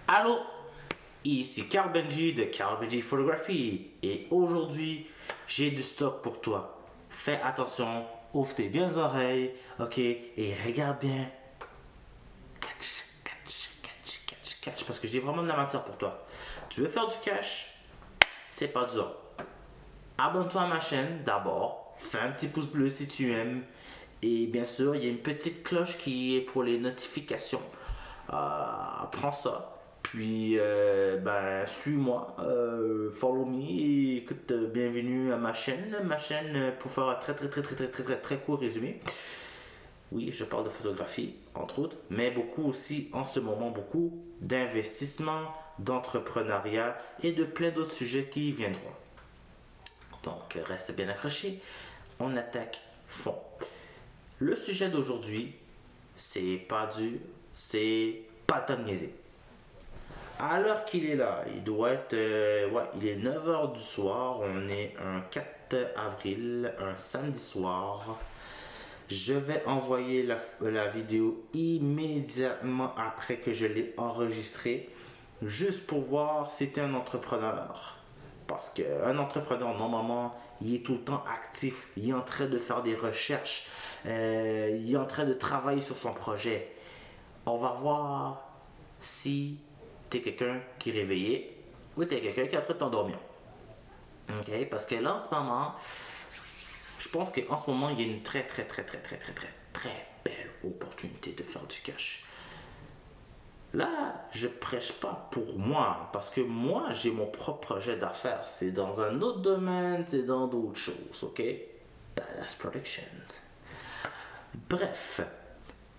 Allô, ici Carl Benji de Carl Benji Photography et aujourd'hui j'ai du stock pour toi. Fais attention, ouvre tes bien les oreilles, ok, et regarde bien. Catch, parce que j'ai vraiment de la matière pour toi. Tu veux faire du cash? C'est pas dur. Abonne-toi à ma chaîne d'abord, fais un petit pouce bleu si tu aimes. Et bien sûr, il y a une petite cloche qui est pour les notifications. Prends ça. Puis, suis-moi, follow me. Et écoute, bienvenue à ma chaîne. Ma chaîne, pour faire un très court résumé. Oui, je parle de photographie, entre autres, mais beaucoup aussi, en ce moment, beaucoup d'investissement, d'entrepreneuriat et de plein d'autres sujets qui viendront. Donc, reste bien accroché. On attaque fond. Le sujet d'aujourd'hui, c'est pas dur, c'est pas le temps de niaiser. À l'heure qu'il est là, il doit être. Il est 9 h du soir, on est un 4 avril, un samedi soir. Je vais envoyer la vidéo immédiatement après que je l'ai enregistrée, juste pour voir si t'es un entrepreneur. Parce qu'un entrepreneur, normalement, il est tout le temps actif, il est en train de faire des recherches, il est en train de travailler sur son projet. On va voir si tu es quelqu'un qui est réveillé ou tu es quelqu'un qui est en train de t'endormir. Ok? Parce que là, en ce moment, je pense qu'en ce moment, il y a une très belle opportunité de faire du cash. Là, je prêche pas pour moi, parce que moi, j'ai mon propre projet d'affaires. C'est dans un autre domaine, c'est dans d'autres choses, ok? Badass Productions. Bref,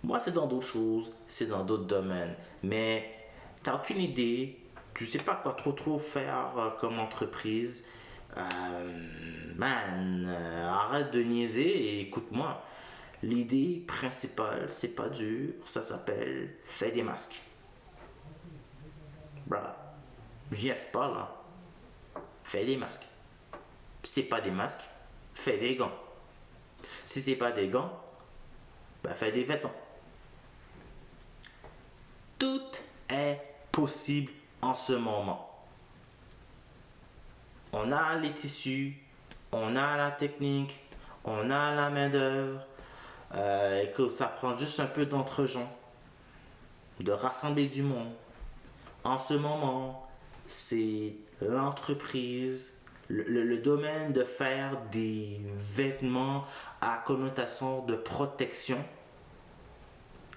moi, c'est dans d'autres choses, c'est dans d'autres domaines. Mais t'as aucune idée, tu sais pas quoi trop faire comme entreprise. Arrête de niaiser et écoute-moi. L'idée principale, c'est pas dur, ça s'appelle fais des masques. Bruh, yes pas là. Fais des masques. Si c'est pas des masques, fais des gants. Si c'est pas des gants, fais des vêtements. Tout est possible en ce moment. On a les tissus, on a la technique, on a la main-d'œuvre. Et que ça prend juste un peu d'entre-gens, de rassembler du monde. En ce moment, c'est l'entreprise, le domaine de faire des vêtements à connotation de protection,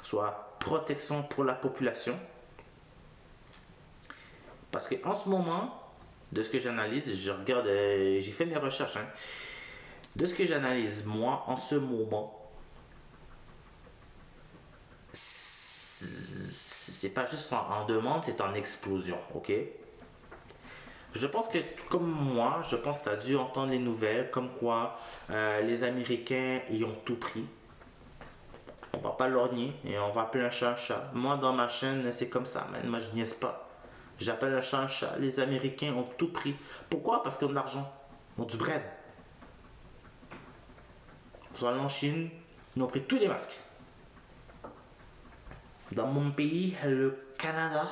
soit protection pour la population. Parce qu'en ce moment, de ce que j'analyse, je regarde, j'ai fait mes recherches, de ce que j'analyse, moi, en ce moment, c'est pas juste en demande, c'est en explosion, ok? Je pense que comme moi, je pense que tu as dû entendre les nouvelles comme quoi les Américains y ont tout pris. On va pas lorgner et on va appeler un chat un chat. Moi dans ma chaîne, c'est comme ça, man. Moi je niaise pas. J'appelle un chat un chat. Les Américains ont tout pris. Pourquoi? Parce qu'ils ont de l'argent. Ils ont du bread. Ils sont allés en Chine, ils ont pris tous les masques. Dans mon pays, le Canada,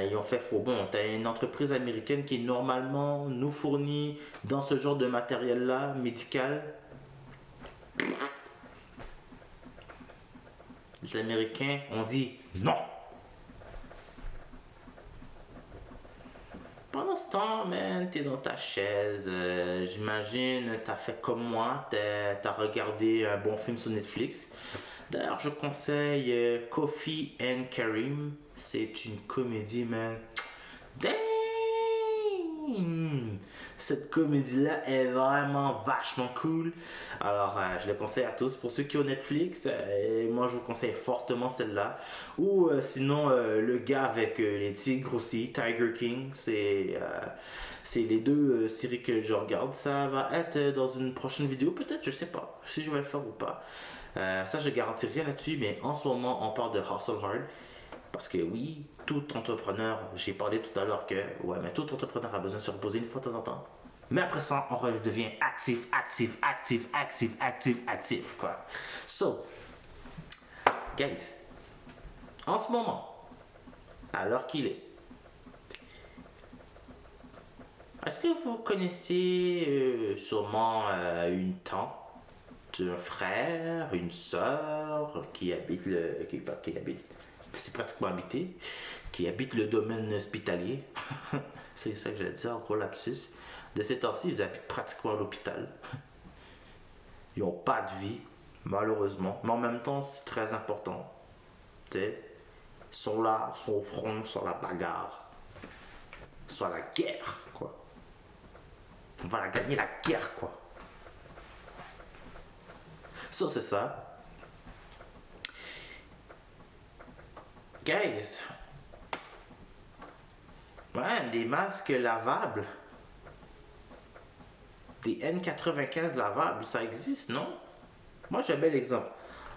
ils ont fait faux. Bon, t'as une entreprise américaine qui normalement nous fournit dans ce genre de matériel-là, médical. Les Américains ont dit non. Pendant ce temps, man, t'es dans ta chaise. J'imagine, t'as fait comme moi, t'as regardé un bon film sur Netflix. D'ailleurs, je conseille Coffee and Kareem. C'est une comédie, man. Damn! Cette comédie-là est vraiment vachement cool. Alors, je le conseille à tous. Pour ceux qui ont Netflix, moi, je vous conseille fortement celle-là. Ou sinon, le gars avec les tigres aussi, Tiger King. C'est les deux séries que je regarde. Ça va être dans une prochaine vidéo, peut-être, je sais pas. Si je vais le faire ou pas. Ça, je garantis rien là-dessus, mais en ce moment, on parle de hustle hard. Parce que oui, tout entrepreneur, j'ai parlé tout à l'heure que, mais tout entrepreneur a besoin de se reposer une fois de temps en temps. Mais après ça, on redevient actif, quoi. So, guys, en ce moment, à l'heure qu'il est, est-ce que vous connaissez sûrement une tante, un frère, une sœur qui habite qui habite, c'est pratiquement habité, qui habite le domaine hospitalier? C'est ça que j'ai dit, en gros lapsus. De ces temps-ci, ils habitent pratiquement à l'hôpital. Ils n'ont pas de vie, malheureusement. Mais en même temps, c'est très important. T'sais, ils sont là, ils sont au front, sur la bagarre, sur la guerre, quoi. On va la gagner, la guerre, quoi. Ça, c'est ça. Guys, ouais, des masques lavables, des N95 lavables, ça existe, non? Moi, j'ai un bel exemple.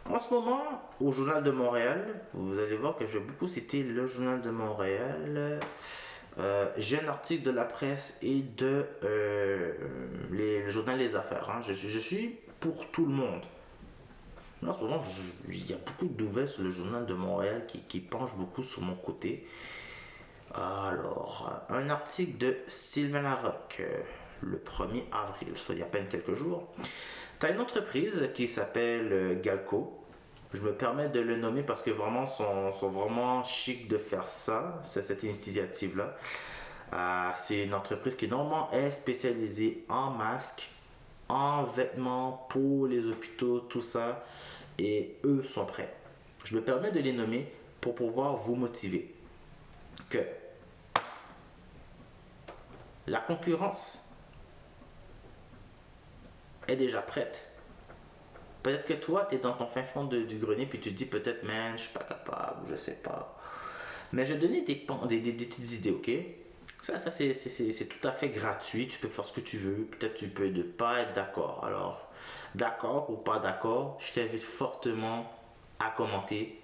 En ce moment, au Journal de Montréal, vous allez voir que je vais beaucoup citer le Journal de Montréal. J'ai un article de la presse et de le journal Les Affaires. Hein. Je suis pour tout le monde. En ce moment, il y a beaucoup de nouvelles sur le Journal de Montréal qui penchent beaucoup sur mon côté. Alors, un article de Sylvain Larocque, le 1er avril, soit il y a à peine quelques jours. Tu as une entreprise qui s'appelle Galco. Je me permets de le nommer parce que vraiment, sont vraiment chic de faire ça, cette initiative-là. C'est une entreprise qui normalement est spécialisée en masques, en vêtements pour les hôpitaux, tout ça. Et eux sont prêts. Je me permets de les nommer pour pouvoir vous motiver. Que la concurrence est déjà prête. Peut-être que toi, tu es dans ton fin fond du grenier puis tu te dis peut-être, man, je suis pas capable, je sais pas. Mais je vais te donner des petites idées, ok? Ça c'est tout à fait gratuit. Tu peux faire ce que tu veux. Peut-être tu peux ne pas être d'accord. Alors, d'accord ou pas d'accord, je t'invite fortement à commenter.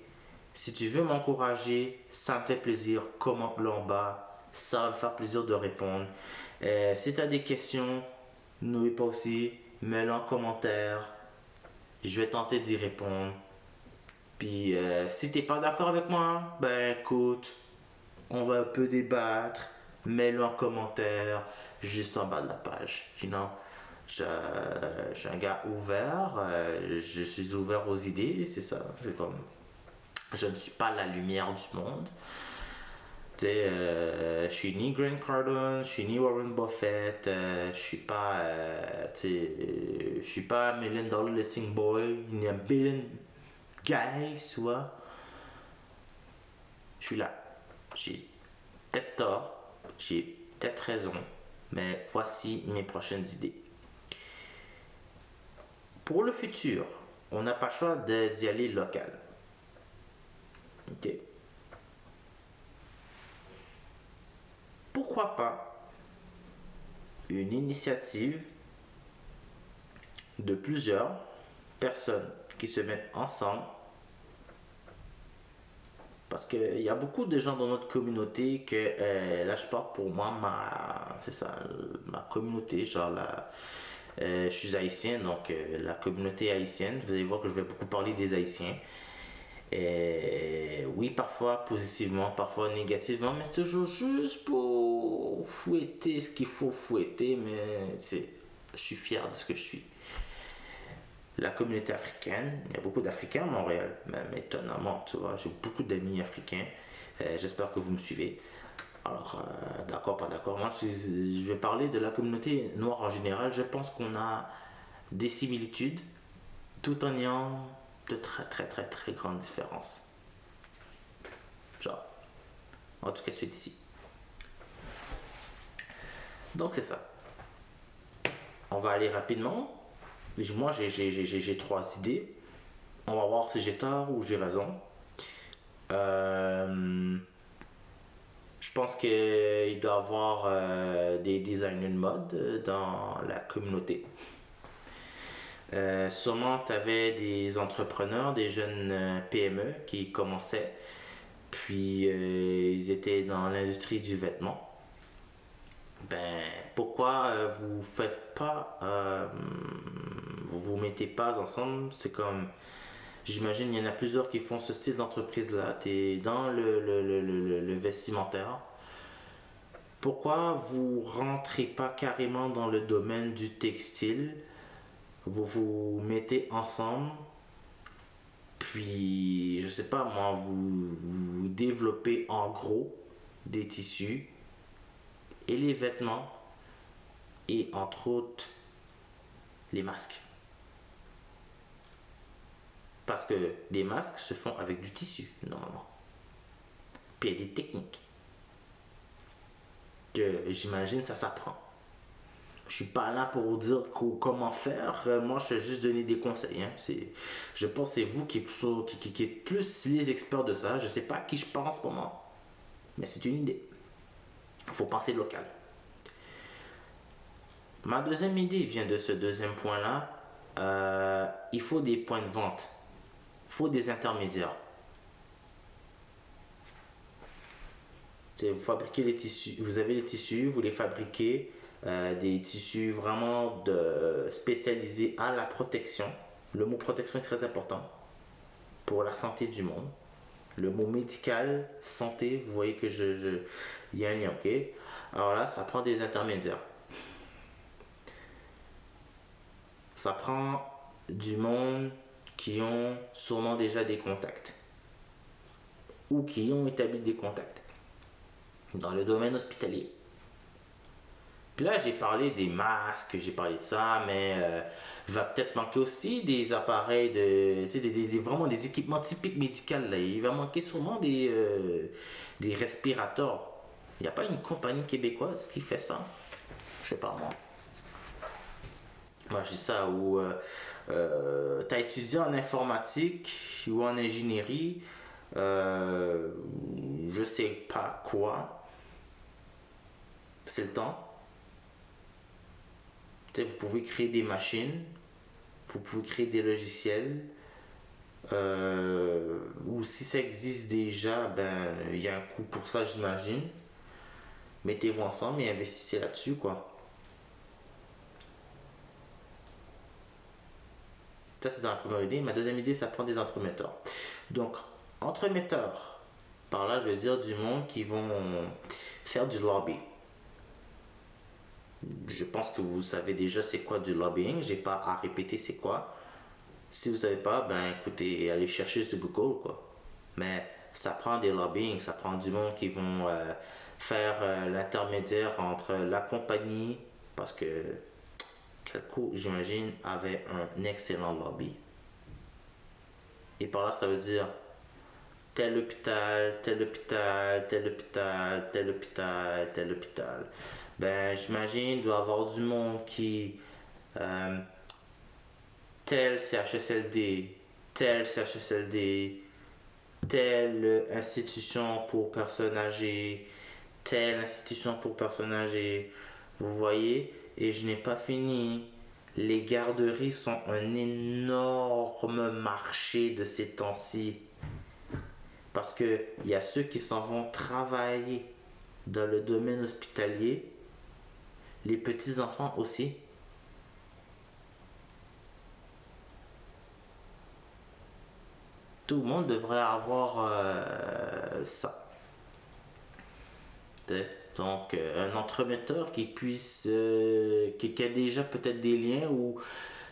Si tu veux m'encourager, ça me fait plaisir. Commente-le en bas. Ça va me faire plaisir de répondre. Si tu as des questions, n'oublie pas aussi, mets-le en commentaire. Je vais tenter d'y répondre. Puis si t'es pas d'accord avec moi, ben écoute, on va un peu débattre. Mets-le en commentaire, juste en bas de la page. You know, je suis un gars ouvert, je suis ouvert aux idées, c'est ça. C'est comme, je ne suis pas la lumière du monde. Tu sais, je suis ni Grant Cardone, je suis ni Warren Buffett, je suis pas, je suis pas un million dollar listing boy, ni un billion guy, tu vois. Je suis là. J'ai peut-être tort, j'ai peut-être raison, mais voici mes prochaines idées. Pour le futur, on n'a pas le choix d'y aller local. Ok. Pourquoi pas une initiative de plusieurs personnes qui se mettent ensemble, parce qu'il y a beaucoup de gens dans notre communauté que là je parle pour moi, c'est ça, ma communauté, genre je suis haïtien, donc la communauté haïtienne, vous allez voir que je vais beaucoup parler des haïtiens. Et oui, parfois positivement, parfois négativement, mais c'est toujours juste pour fouetter ce qu'il faut fouetter, mais je suis fier de ce que je suis. La communauté africaine, il y a beaucoup d'Africains à Montréal, même étonnamment, tu vois, j'ai beaucoup d'amis africains, j'espère que vous me suivez. Alors, d'accord, pas d'accord, moi je vais parler de la communauté noire en général, je pense qu'on a des similitudes, tout en ayant de très très très très grandes différences. Genre, en tout cas celui d'ici. Donc c'est ça. On va aller rapidement. Moi j'ai 3 idées. On va voir si j'ai tort ou j'ai raison. Je pense qu'il doit y avoir des designers de mode dans la communauté. Sûrement, tu avais des entrepreneurs, des jeunes PME qui commençaient, puis ils étaient dans l'industrie du vêtement. Ben, pourquoi vous faites pas, vous mettez pas ensemble? C'est comme, J'imagine il y en a plusieurs qui font ce style d'entreprise-là. Tu es dans le vestimentaire. Pourquoi vous rentrez pas carrément dans le domaine du textile? Vous vous mettez ensemble, puis je sais pas moi, vous développez en gros des tissus et les vêtements et entre autres les masques. Parce que des masques se font avec du tissu normalement. Puis il y a des techniques que j'imagine ça s'apprend. Je suis pas là pour vous dire comment faire. Moi, je vais juste donner des conseils. Hein. Je pense que c'est vous qui êtes plus les experts de ça. Je sais pas à qui je pense pour moi. Mais c'est une idée. Il faut penser local. Ma deuxième idée vient de ce deuxième point-là. Il faut des points de vente. Il faut des intermédiaires. Vous fabriquez les tissus. Vous avez les tissus, vous les fabriquez. Des tissus vraiment spécialisés à la protection. Le mot protection est très important pour la santé du monde. Le mot médical, santé, vous voyez que il y a un lien, ok? Alors là, ça prend des intermédiaires. Ça prend du monde qui ont sûrement déjà des contacts ou qui ont établi des contacts dans le domaine hospitalier. Puis là, j'ai parlé des masques, j'ai parlé de ça, mais il va peut-être manquer aussi des appareils, vraiment des équipements typiques médicaux. Là. Il va manquer sûrement des respirateurs. Il n'y a pas une compagnie québécoise qui fait ça? Je sais pas moi. Moi, je dis ça où tu as étudié en informatique ou en ingénierie, je sais pas quoi. C'est le temps. Vous pouvez créer des machines, vous pouvez créer des logiciels, ou si ça existe déjà, ben il y a un coût pour ça, j'imagine. Mettez-vous ensemble et investissez là-dessus, quoi. Ça, c'est dans la première idée. Ma deuxième idée, ça prend des entremetteurs. Donc, entremetteurs, par là, je veux dire du monde qui vont faire du lobby. Je pense que vous savez déjà c'est quoi du lobbying. J'ai pas à répéter c'est quoi. Si vous savez pas, ben écoutez, allez chercher sur Google quoi. Mais ça prend des lobbying, ça prend du monde qui vont faire l'intermédiaire entre la compagnie, parce que Kelco, j'imagine, avait un excellent lobby. Et par là, ça veut dire tel hôpital, tel hôpital, tel hôpital, tel hôpital, tel hôpital. Ben, j'imagine, il doit y avoir du monde qui. Tel CHSLD, tel CHSLD, telle institution pour personnes âgées, telle institution pour personnes âgées. Vous voyez? Et je n'ai pas fini. Les garderies sont un énorme marché de ces temps-ci. Parce qu'il y a ceux qui s'en vont travailler dans le domaine hospitalier, les petits-enfants aussi. Tout le monde devrait avoir ça. Donc, un entremetteur qui puisse, qui a déjà peut-être des liens, ou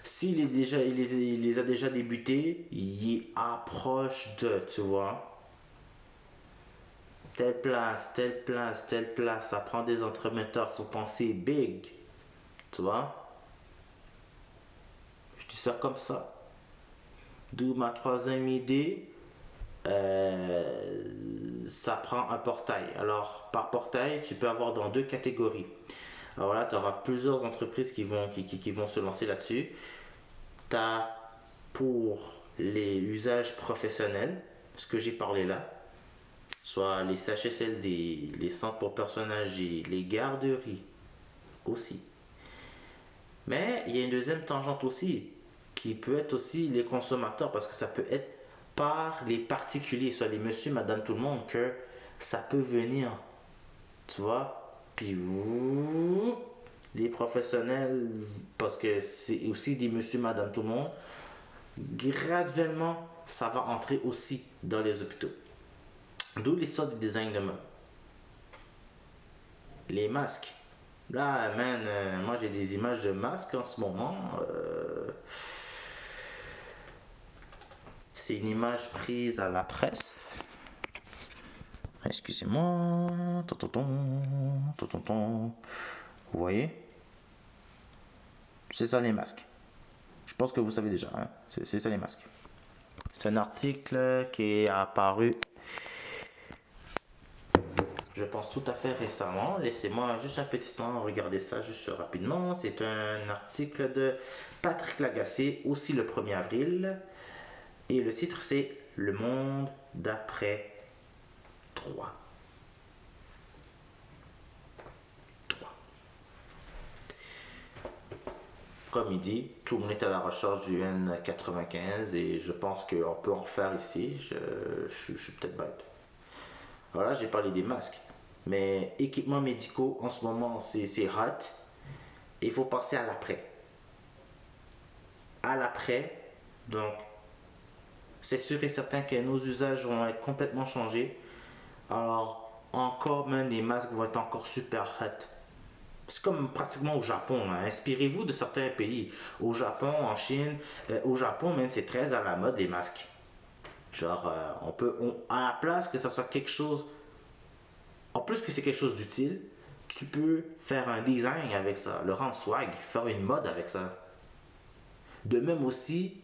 s'il est déjà, il les a déjà débutés, il est approche de, tu vois. Telle place, telle place, telle place, ça prend des entremetteurs, faut penser big, tu vois. Je dis ça comme ça. D'où ma troisième idée, ça prend un portail. Alors, par portail, tu peux avoir dans deux catégories. Alors là, tu auras plusieurs entreprises qui vont se lancer là-dessus. Tu as pour les usages professionnels, ce que j'ai parlé là, soit les CHSLD, les centres pour personnes âgées, les garderies aussi. Mais il y a une deuxième tangente aussi, qui peut être aussi les consommateurs, parce que ça peut être par les particuliers, soit les monsieur, madame, tout le monde, que ça peut venir, tu vois. Puis les professionnels, parce que c'est aussi des monsieur, madame, tout le monde, graduellement, ça va entrer aussi dans les hôpitaux. D'où l'histoire du design de mode. Les masques. Là, man, moi j'ai des images de masques en ce moment. C'est une image prise à la presse. Excusez-moi. Vous voyez? C'est ça les masques. Je pense que vous savez déjà. Hein? C'est ça les masques. C'est un article qui est apparu, je pense, tout à fait récemment. Laissez-moi juste un petit temps regarder ça juste rapidement. C'est un article de Patrick Lagacé, aussi le 1er avril. Et le titre, c'est « Le monde d'après 3 ». Comme il dit, tout le monde est à la recherche du N95 et je pense qu'on peut en faire ici. Je suis peut-être bête. Voilà, j'ai parlé des masques. Mais équipements médicaux, en ce moment, c'est hot. Et il faut passer à l'après. À l'après, donc, c'est sûr et certain que nos usages vont être complètement changés. Alors, encore même, les masques vont être encore super hot. C'est comme pratiquement au Japon. Hein. Inspirez-vous de certains pays. Au Japon, en Chine, au Japon, même, c'est très à la mode les masques. Genre, à la place que ça soit quelque chose, en plus que c'est quelque chose d'utile, tu peux faire un design avec ça, le rendre swag, faire une mode avec ça. De même aussi,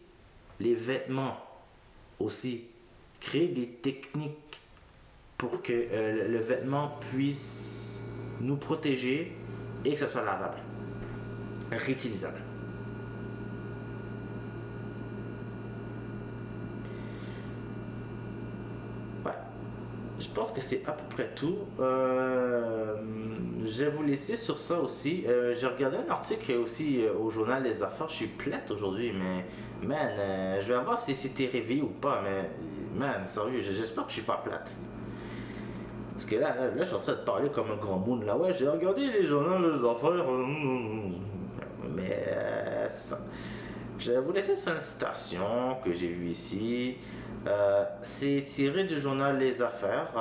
les vêtements aussi. Créer des techniques pour que le vêtement puisse nous protéger et que ça soit lavable, réutilisable. Ouais. Je pense que c'est à peu près tout. Je vais vous laisser sur ça aussi. J'ai regardé un article aussi au journal Les Affaires. Je suis plate aujourd'hui, mais man, je vais voir si c'était réveillé ou pas. Mais man, sérieux, j'espère que je suis pas plate. Parce que là, je suis en train de parler comme un grand monde. Là, ouais, j'ai regardé les journaux Les Affaires. Mais c'est ça. Je vais vous laisser sur une citation que j'ai vue ici. C'est tiré du journal Les Affaires.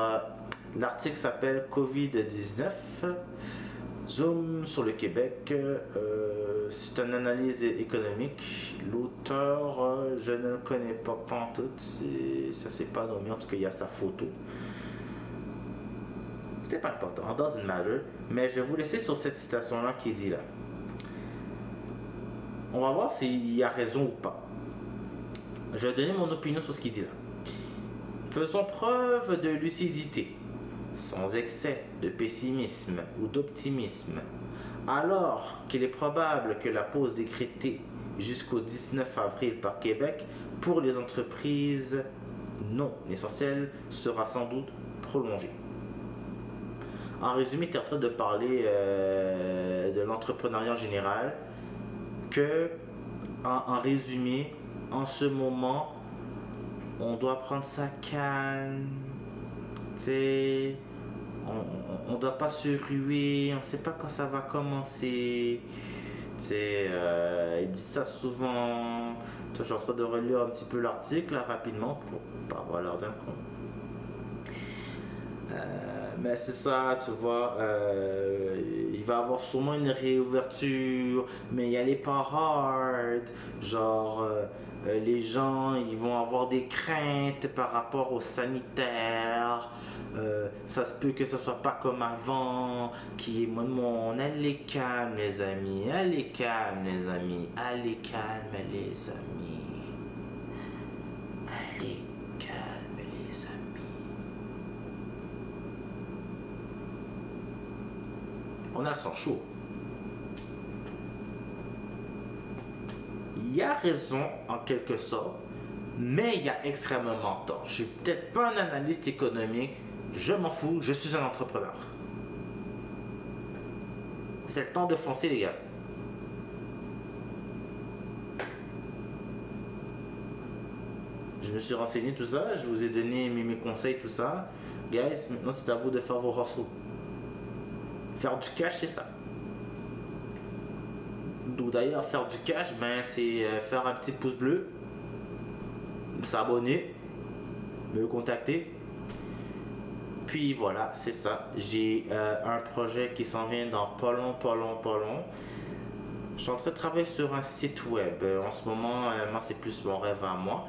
L'article s'appelle Covid-19. Zoom sur le Québec. C'est une analyse économique. L'auteur, je ne le connais pas pantoute. Ça c'est pas nommé. En tout cas, il y a sa photo. C'était pas important. Doesn't matter. Mais je vais vous laisser sur cette citation-là qui dit là. On va voir s'il y a raison ou pas. Je vais donner mon opinion sur ce qu'il dit là. Faisons preuve de lucidité, sans excès de pessimisme ou d'optimisme. Alors qu'il est probable que la pause décrétée jusqu'au 19 avril par Québec pour les entreprises non essentielles sera sans doute prolongée. En résumé, tu es en train de parler de l'entrepreneuriat en général, que en résumé, en ce moment, on doit prendre ça calme, t'sais, on doit pas se ruer, on sait pas quand ça va commencer, ils disent ça souvent. Je suis en train de relire un petit peu l'article là, rapidement pour pas avoir l'air d'un con. Mais c'est ça, tu vois, il va y avoir sûrement une réouverture, mais il y a les pas hard, genre les gens, ils vont avoir des craintes par rapport au sanitaire, ça se peut que ce soit pas comme avant, qui est moins de monde, allez calme les amis, allez calme les amis, allez calme les amis, allez calme les amis. On a le sang chaud. Il a raison en quelque sorte, mais il a extrêmement tort. Je suis peut-être pas un analyste économique, je m'en fous, je suis un entrepreneur. C'est le temps de foncer les gars. Je me suis renseigné tout ça, je vous ai donné mes conseils, tout ça. Guys, maintenant c'est à vous de faire vos hustles. Faire du cash, c'est ça. D'où d'ailleurs, faire du cash, ben, c'est faire un petit pouce bleu, s'abonner, me contacter. Puis voilà, c'est ça. J'ai un projet qui s'en vient dans pas long. Je suis en train de travailler sur un site web. En ce moment, moi, c'est plus mon rêve à moi.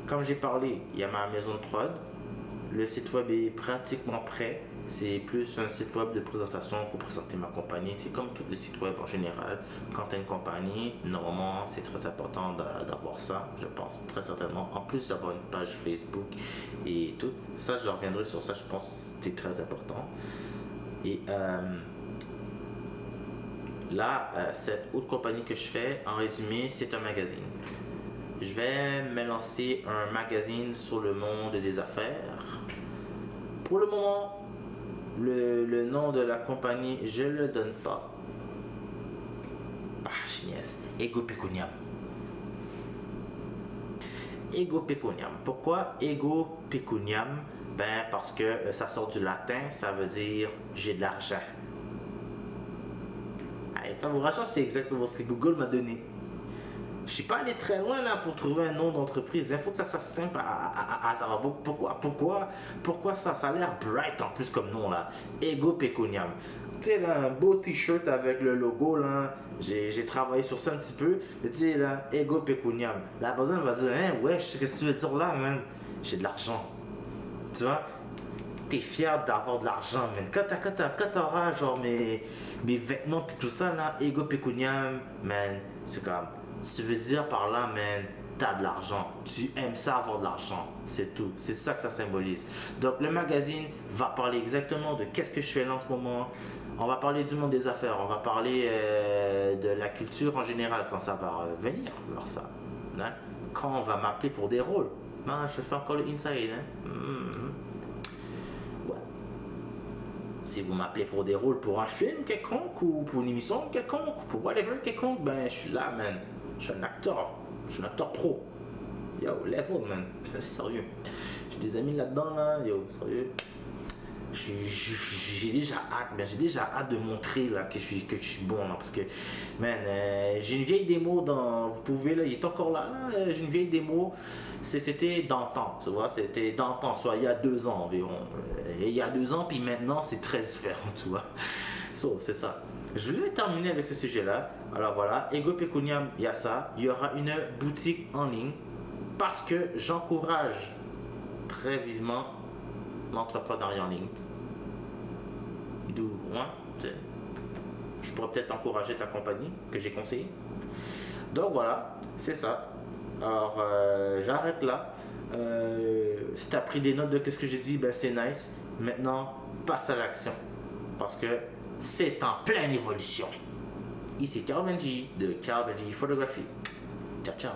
Comme j'ai parlé, il y a ma maison de prod. Le site web est pratiquement prêt. C'est plus un site web de présentation pour présenter ma compagnie. C'est comme tous les sites web en général. Quand tu as une compagnie, normalement, c'est très important d'avoir ça, je pense, très certainement. En plus d'avoir une page Facebook et tout. Ça, je reviendrai sur ça, je pense que c'est très important. Et là, cette autre compagnie que je fais, en résumé, c'est un magazine. Je vais me lancer un magazine sur le monde des affaires. Pour le moment, le nom de la compagnie, je ne le donne pas. Ah, géniesse. Ego Pecuniam. Ego Pecuniam. Pourquoi Ego Pecuniam? Ben, parce que ça sort du latin, ça veut dire j'ai de l'argent. Favorachat, c'est exactement ce que Google m'a donné. Je suis pas allé très loin là pour trouver un nom d'entreprise. Il faut que ça soit simple à savoir. Pourquoi ça? Ça a l'air bright en plus comme nom là. Ego Pecuniam. Tu sais là, un beau t-shirt avec le logo là. J'ai travaillé sur ça un petit peu. Mais tu sais là, Ego Pecuniam. La personne va dire, hein, ouais, qu'est-ce que tu veux dire là, man? J'ai de l'argent. Tu vois? T'es fier d'avoir de l'argent, man. Quand t'auras genre mes vêtements et tout ça là, Ego Pecuniam, man, c'est comme, tu veux dire par là, man, t'as de l'argent. Tu aimes ça avoir de l'argent. C'est tout. C'est ça que ça symbolise. Donc le magazine va parler exactement de qu'est-ce que je fais là en ce moment. On va parler du monde des affaires. On va parler de la culture en général quand ça va venir vers ça. Hein? Quand on va m'appeler pour des rôles. Ben, je fais encore le inside. Hein? Ouais. Si vous m'appelez pour des rôles pour un film quelconque ou pour une émission quelconque ou pour whatever quelconque, ben je suis là, man. Je suis un acteur. Je suis un acteur pro. Yo, level, man. Sérieux. J'ai des amis là-dedans, là. Yo, sérieux. J'ai déjà hâte, mais j'ai déjà hâte de montrer là que je suis bon là, parce que man, j'ai une vieille démo dans, vous pouvez là, il est encore là, j'ai une vieille démo, c'était d'antan, tu vois, c'était d'antan, soit il y a 2 ans environ, et il y a 2 ans puis maintenant c'est très différent, tu vois. So, c'est ça. Je vais terminer avec ce sujet là. Alors voilà, Ego Pecuniam, il y a ça, il y aura une boutique en ligne parce que j'encourage très vivement l'entrepreneuriat en ligne. D'où, ouais, je pourrais peut-être encourager ta compagnie que j'ai conseillé. Donc voilà, c'est ça. Alors, j'arrête là. Si tu as pris des notes de ce que j'ai dit, ben c'est nice. Maintenant, passe à l'action. Parce que c'est en pleine évolution. Ici Carl Benji de Carl Benji Photography. Ciao, ciao.